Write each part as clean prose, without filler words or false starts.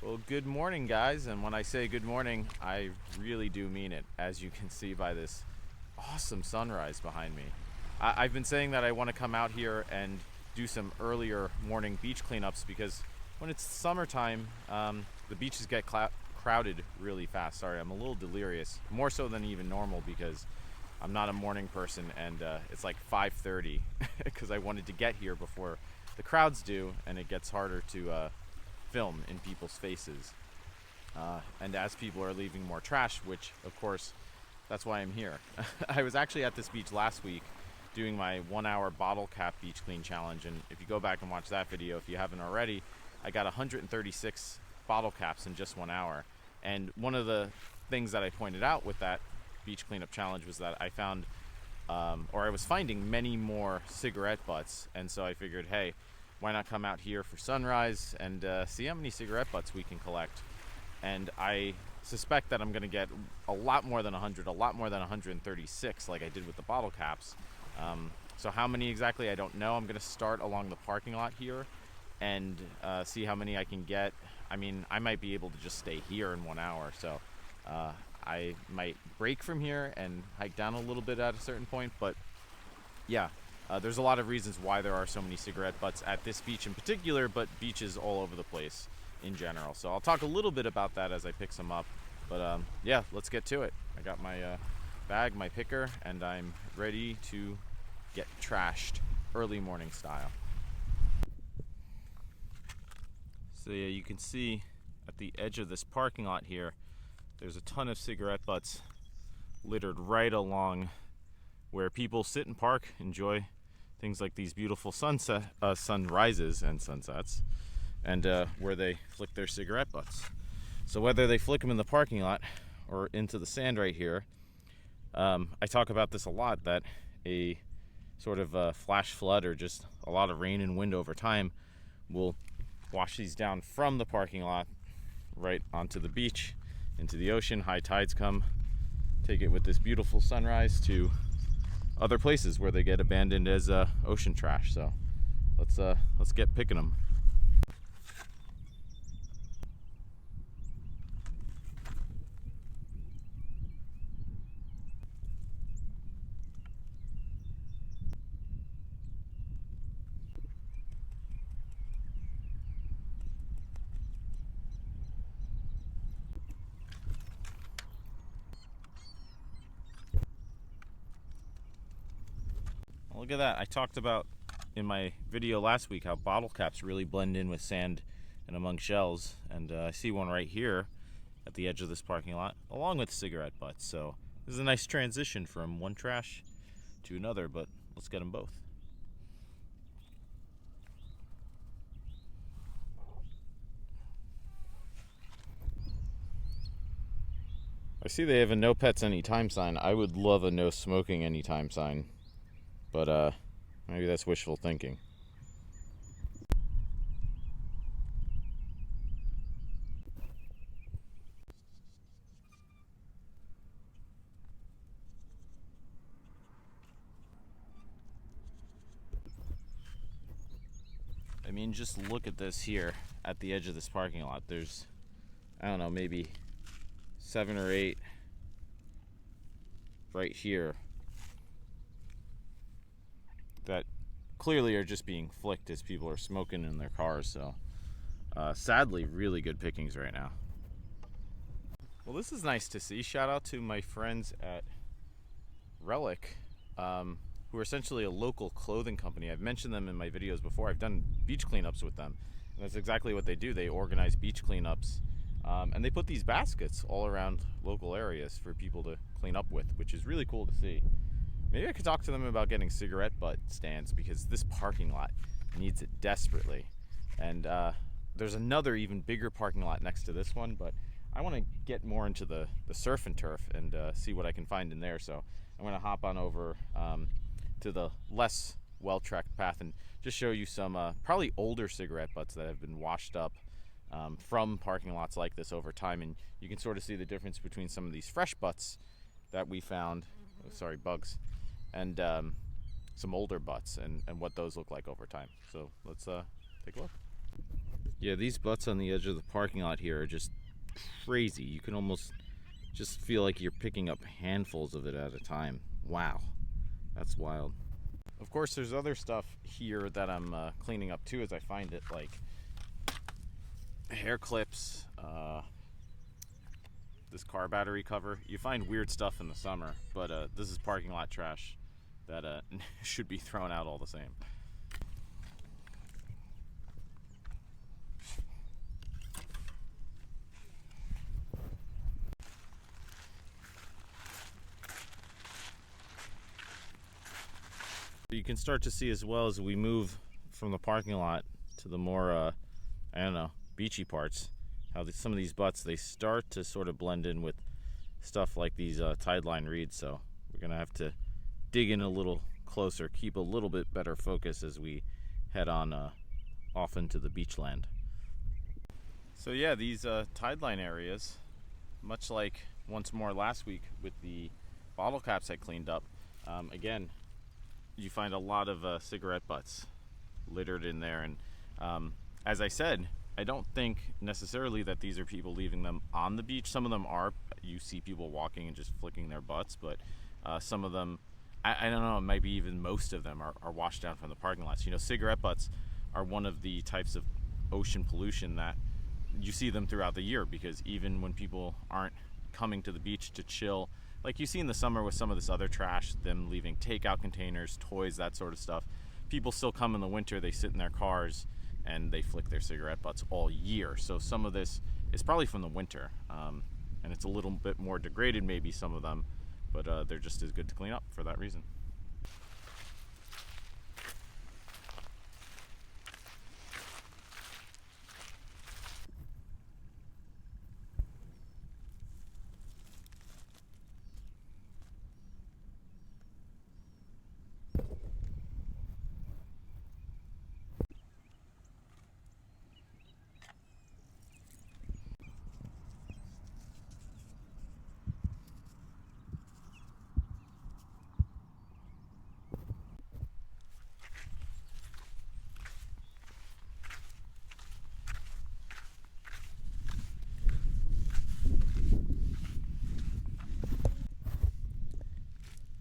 Well, good morning, guys. And when I say good morning, I really do mean it, as you can see by this awesome sunrise behind me. I've been saying that I want to come out here and do some earlier morning beach cleanups because when it's summertime, the beaches get crowded really fast. Sorry, I'm a little delirious, more so than even normal because I'm not a morning person, and it's like 5:30 because I wanted to get here before the crowds do, and it gets harder to film in people's faces. And as people are leaving more trash, which of course, that's why I'm here. I was actually at this beach last week doing my 1 hour bottle cap beach clean challenge. And if you go back and watch that video, if you haven't already, I got 136 bottle caps in just 1 hour. And one of the things that I pointed out with that beach cleanup challenge was that I found, or I was finding many more cigarette butts. And so I figured, hey, why not come out here for sunrise and see how many cigarette butts we can collect. And I suspect that I'm going to get a lot more than 100, a lot more than 136 like I did with the bottle caps. So how many exactly, I don't know. I'm going to start along the parking lot here and see how many I can get. I mean, I might be able to just stay here in 1 hour. So I might break from here and hike down a little bit at a certain point. But yeah, there's a lot of reasons why there are so many cigarette butts at this beach in particular, but beaches all over the place in general. So I'll talk a little bit about that as I pick some up. But yeah, let's get to it. I got my bag, my picker, and I'm ready to get trashed early morning style. So yeah, you can see at the edge of this parking lot here, there's a ton of cigarette butts littered right along where people sit and park, enjoy things like these beautiful sunrises and sunsets, and where they flick their cigarette butts. So whether they flick them in the parking lot or into the sand right here, I talk about this a lot, that a sort of a flash flood or just a lot of rain and wind over time will wash these down from the parking lot right onto the beach, into the ocean. High tides come, take it with this beautiful sunrise to other places where they get abandoned as ocean trash. So let's get picking them. Look at that. I talked about in my video last week how bottle caps really blend in with sand and among shells, and I see one right here at the edge of this parking lot along with cigarette butts. So this is a nice transition from one trash to another, but let's get them both. I see they have a no pets anytime sign. I would love a no smoking anytime sign, but maybe that's wishful thinking. I mean, just look at this here at the edge of this parking lot. There's, I don't know, maybe 7 or 8 right here that clearly are just being flicked as people are smoking in their cars. So sadly, really good pickings right now. Well, this is nice to see. Shout out to my friends at Relic, who are essentially a local clothing company. I've mentioned them in my videos before. I've done beach cleanups with them, and that's exactly what they do. They organize beach cleanups, and they put these baskets all around local areas for people to clean up with, which is really cool to see. Maybe I could talk to them about getting cigarette butt stands, because this parking lot needs it desperately. And there's another even bigger parking lot next to this one, but I want to get more into the surf and turf and see what I can find in there. So I'm going to hop on over to the less well-tracked path and just show you some probably older cigarette butts that have been washed up from parking lots like this over time. And you can sort of see the difference between some of these fresh butts that we found, bugs, and some older butts, and what those look like over time. So let's take a look. Yeah, these butts on the edge of the parking lot here are just crazy. You can almost just feel like you're picking up handfuls of it at a time. Wow, that's wild. Of course, there's other stuff here that I'm cleaning up too as I find it, like hair clips, this car battery cover. You find weird stuff in the summer, but this is parking lot trash that should be thrown out all the same. You can start to see as well as we move from the parking lot to the more, I don't know, beachy parts, how some of these butts, they start to sort of blend in with stuff like these tide line reeds. So we're gonna have to dig in a little closer, keep a little bit better focus as we head on off into the beach land. So yeah, these tide line areas, much like once more last week with the bottle caps I cleaned up, again, you find a lot of cigarette butts littered in there. And as I said, I don't think necessarily that these are people leaving them on the beach. Some of them are. You see people walking and just flicking their butts, but some of them, I don't know, maybe even most of them are washed down from the parking lots. You know, cigarette butts are one of the types of ocean pollution that you see them throughout the year, because even when people aren't coming to the beach to chill, like you see in the summer with some of this other trash, them leaving takeout containers, toys, that sort of stuff, people still come in the winter, they sit in their cars and they flick their cigarette butts all year. So some of this is probably from the winter, and it's a little bit more degraded, maybe some of them, but they're just as good to clean up for that reason.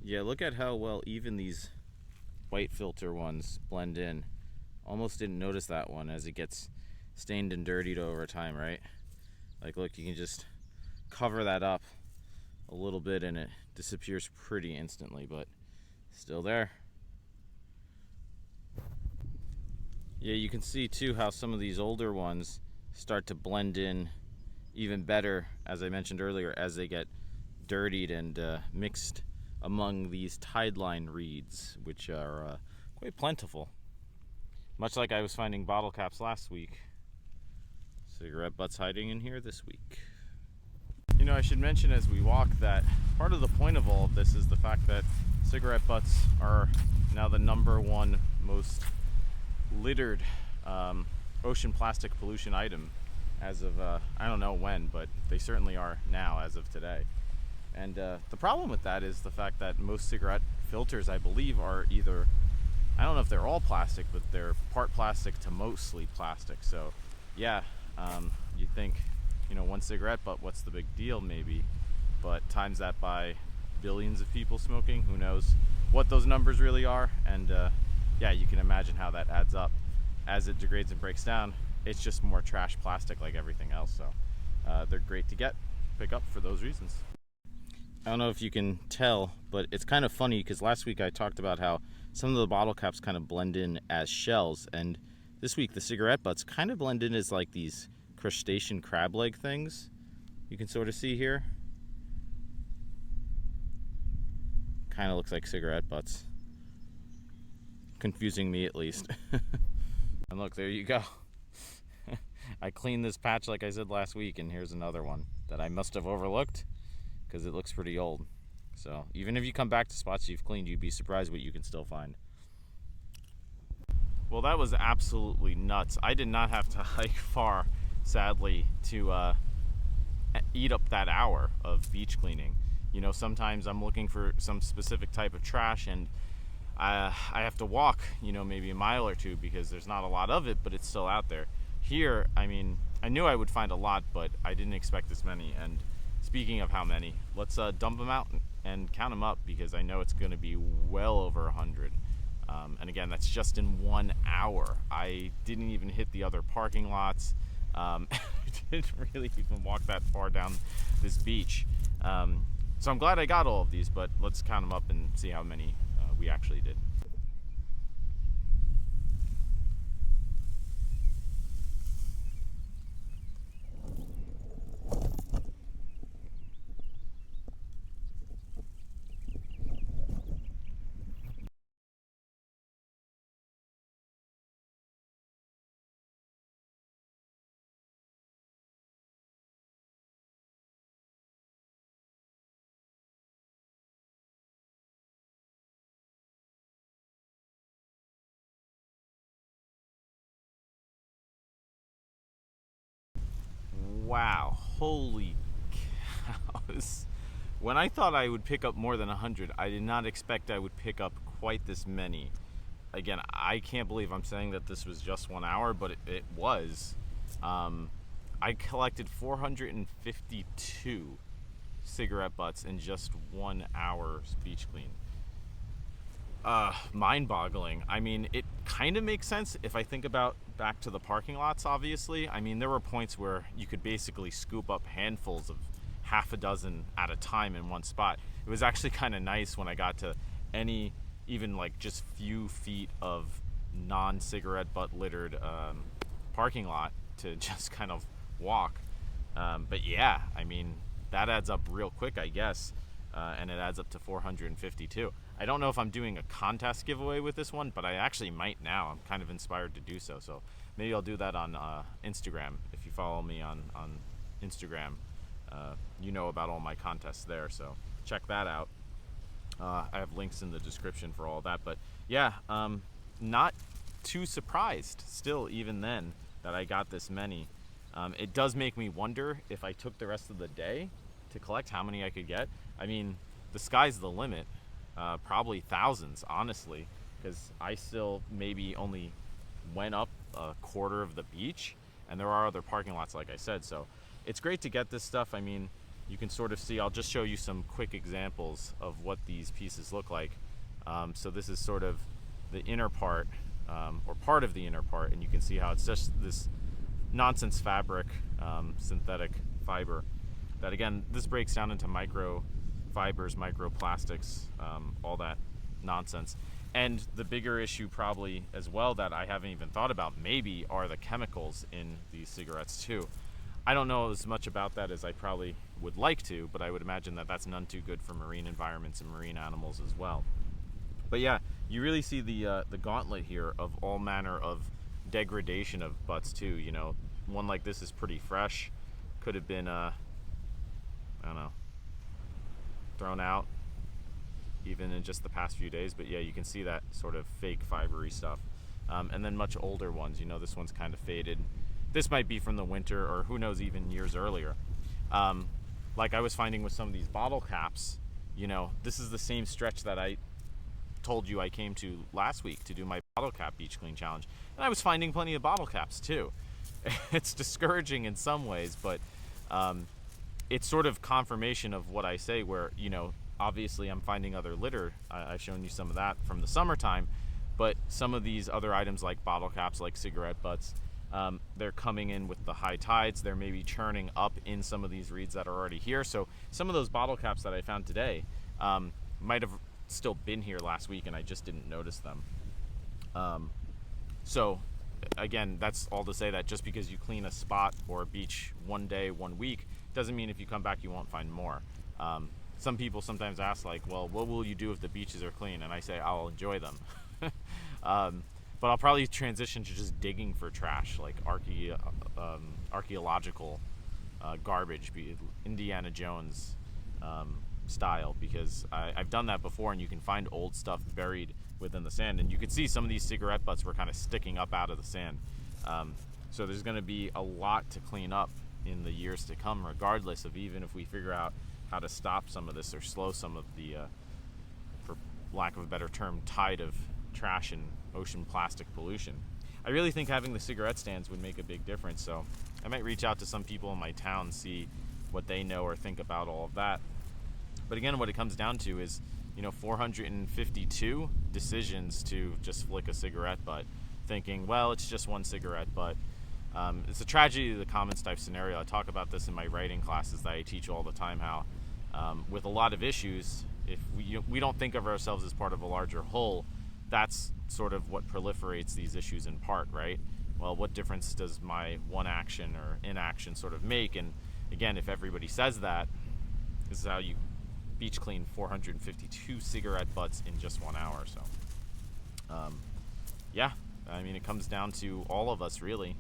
Yeah, look at how well even these white filter ones blend in. Almost didn't notice that one as it gets stained and dirtied over time, right? Like, look, you can just cover that up a little bit and it disappears pretty instantly, but still there. Yeah, you can see too how some of these older ones start to blend in even better, as I mentioned earlier, as they get dirtied and mixed among these tide line reeds, which are quite plentiful. Much like I was finding bottle caps last week, cigarette butts hiding in here this week. You know, I should mention as we walk that part of the point of all of this is the fact that cigarette butts are now the #1 most littered ocean plastic pollution item as of, I don't know when, but they certainly are now as of today. And the problem with that is the fact that most cigarette filters, I believe, are either, I don't know if they're all plastic, but they're part plastic to mostly plastic. So yeah, you think, you know, one cigarette butt, what's the big deal maybe? But times that by billions of people smoking, who knows what those numbers really are. And yeah, you can imagine how that adds up. As it degrades and breaks down, it's just more trash plastic like everything else. So they're great to pick up for those reasons. I don't know if you can tell, but it's kind of funny because last week I talked about how some of the bottle caps kind of blend in as shells, and this week the cigarette butts kind of blend in as like these crustacean crab leg things. You can sort of see here. Kind of looks like cigarette butts. Confusing me at least. And look, there you go. I cleaned this patch like I said last week, and here's another one that I must have overlooked because it looks pretty old. So even if you come back to spots you've cleaned, you'd be surprised what you can still find. Well, that was absolutely nuts. I did not have to hike far, sadly, to eat up that hour of beach cleaning. You know, sometimes I'm looking for some specific type of trash and I have to walk, you know, maybe a mile or two because there's not a lot of it, but it's still out there. here, I mean, I knew I would find a lot, but I didn't expect this many. And speaking of how many, let's dump them out and count them up, because I know it's going to be well over 100. And again, that's just in 1 hour. I didn't even hit the other parking lots. I didn't really even walk that far down this beach. So I'm glad I got all of these, but let's count them up and see how many we actually did. Wow, holy cows. When I thought I would pick up more than 100, I did not expect I would pick up quite this many. Again, I can't believe I'm saying that this was just 1 hour, but it was. I collected 452 cigarette butts in just 1 hour beach clean. Mind-boggling. I mean, it kind of makes sense if I think about back to the parking lots, obviously. I mean, there were points where you could basically scoop up handfuls of half a dozen at a time in one spot. It was actually kind of nice when I got to any, even like just few feet of non-cigarette butt littered parking lot to just kind of walk. But yeah, I mean, that adds up real quick, I guess. And it adds up to 452. I don't know if I'm doing a contest giveaway with this one, but I actually might now. I'm kind of inspired to do so. So maybe I'll do that on Instagram. If you follow me on Instagram, you know about all my contests there. So check that out. I have links in the description for all that. But yeah, not too surprised still, even then, that I got this many. It does make me wonder if I took the rest of the day to collect how many I could get. I mean, the sky's the limit. Probably thousands, honestly, because I still maybe only went up a quarter of the beach, and there are other parking lots, like I said. So it's great to get this stuff. I mean, you can sort of see, I'll just show you some quick examples of what these pieces look like. So this is sort of the inner part, or part of the inner part, and you can see how it's just this nonsense fabric, synthetic fiber, that again, this breaks down into micro fibers, microplastics, all that nonsense. And the bigger issue probably as well that I haven't even thought about maybe are the chemicals in these cigarettes too. I don't know as much about that as I probably would like to, but I would imagine that that's none too good for marine environments and marine animals as well. But yeah, you really see the gauntlet here of all manner of degradation of butts too. You know, one like this is pretty fresh, could have been I don't know, thrown out even in just the past few days. But yeah, you can see that sort of fake fibery stuff. And then much older ones, you know, this one's kind of faded. This might be from the winter, or who knows, even years earlier. Like I was finding with some of these bottle caps, you know, this is the same stretch that I told you I came to last week to do my bottle cap beach clean challenge, and I was finding plenty of bottle caps too. It's discouraging in some ways, but it's sort of confirmation of what I say, where, you know, obviously I'm finding other litter. I've shown you some of that from the summertime, but some of these other items like bottle caps, like cigarette butts, they're coming in with the high tides. They're maybe churning up in some of these reeds that are already here. So some of those bottle caps that I found today might have still been here last week and I just didn't notice them. So again, that's all to say that just because you clean a spot or a beach one day, 1 week, doesn't mean if you come back you won't find more. Some people sometimes ask, like, well, what will you do if the beaches are clean? And I say, I'll enjoy them. But I'll probably transition to just digging for trash, like archaeological garbage, be it Indiana Jones style, because I've done that before, and you can find old stuff buried within the sand, and you can see some of these cigarette butts were kind of sticking up out of the sand. So there's going to be a lot to clean up in the years to come, regardless of even if we figure out how to stop some of this or slow some of the, for lack of a better term, tide of trash and ocean plastic pollution. I really think having the cigarette stands would make a big difference. So I might reach out to some people in my town, see what they know or think about all of that. But again, what it comes down to is, 452 decisions to just flick a cigarette butt, thinking, well, it's just one cigarette butt. It's a tragedy of the commons type scenario. I talk about this in my writing classes that I teach all the time, how with a lot of issues, if we don't think of ourselves as part of a larger whole, that's sort of what proliferates these issues in part, right? Well, what difference does my one action or inaction sort of make? And again, if everybody says that, this is how you beach clean 452 cigarette butts in just 1 hour. So yeah, I mean, it comes down to all of us, really.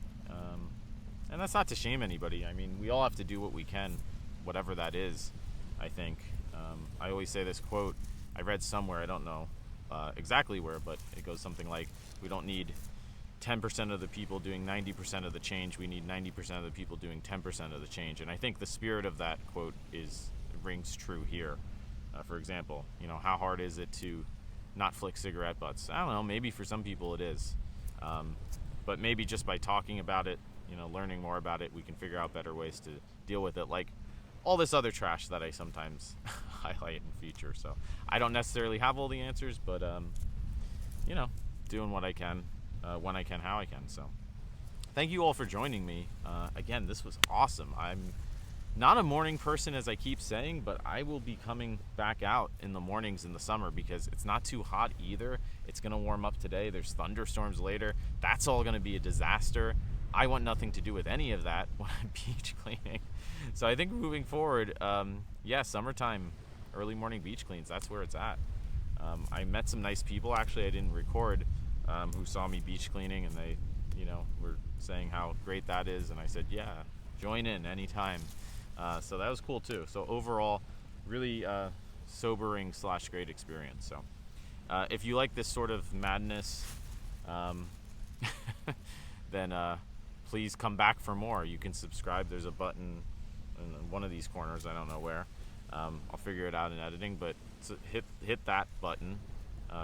And that's not to shame anybody. I mean, we all have to do what we can, whatever that is, I think. I always say this quote I read somewhere, I don't know exactly where, but it goes something like, we don't need 10% of the people doing 90% of the change, we need 90% of the people doing 10% of the change. And I think the spirit of that quote rings true here. For example, how hard is it to not flick cigarette butts? I don't know, maybe for some people it is. But maybe just by talking about it, learning more about it, we can figure out better ways to deal with it, like all this other trash that I sometimes highlight and feature. So I don't necessarily have all the answers, but doing what I can, when I can, how I can. So thank you all for joining me. Again, this was awesome. I'm not a morning person, as I keep saying, but I will be coming back out in the mornings in the summer because it's not too hot either. It's going to warm up today. There's thunderstorms later. That's all going to be a disaster. I want nothing to do with any of that when I'm beach cleaning. So I think moving forward, summertime, early morning beach cleans, that's where it's at. I met some nice people, actually I didn't record, who saw me beach cleaning, and they, were saying how great that is. And I said, yeah, join in anytime. So that was cool too. So overall, really sobering / great experience. So if you like this sort of madness, then please come back for more. You can subscribe. There's a button in one of these corners. I don't know where. I'll figure it out in editing, but hit that button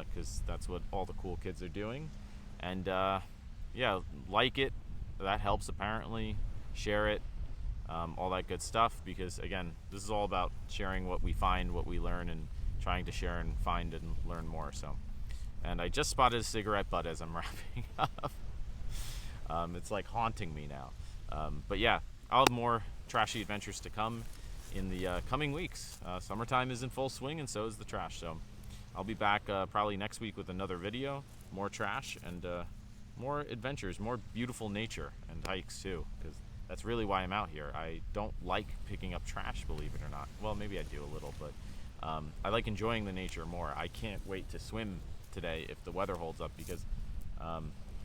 because that's what all the cool kids are doing. And like it. That helps apparently. Share it. All that good stuff, because again, this is all about sharing what we find, what we learn, and trying to share and find and learn more. So, and I just spotted a cigarette butt as I'm wrapping up. It's like haunting me now. But yeah, I'll have more trashy adventures to come in the coming weeks. Summertime is in full swing, and so is the trash. So I'll be back probably next week with another video, more trash, and more adventures, more beautiful nature, and hikes too, because that's really why I'm out here. I don't like picking up trash, believe it or not. Well, maybe I do a little, but I like enjoying the nature more. I can't wait to swim today if the weather holds up, because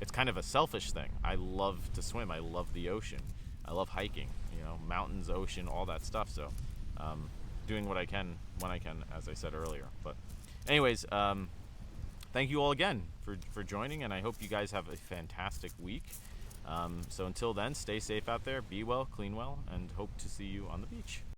it's kind of a selfish thing. I love to swim. I love the ocean. I love hiking, mountains, ocean, all that stuff. So doing what I can when I can, as I said earlier. But anyways, thank you all again for joining, and I hope you guys have a fantastic week. So until then, stay safe out there, be well, clean well, and hope to see you on the beach.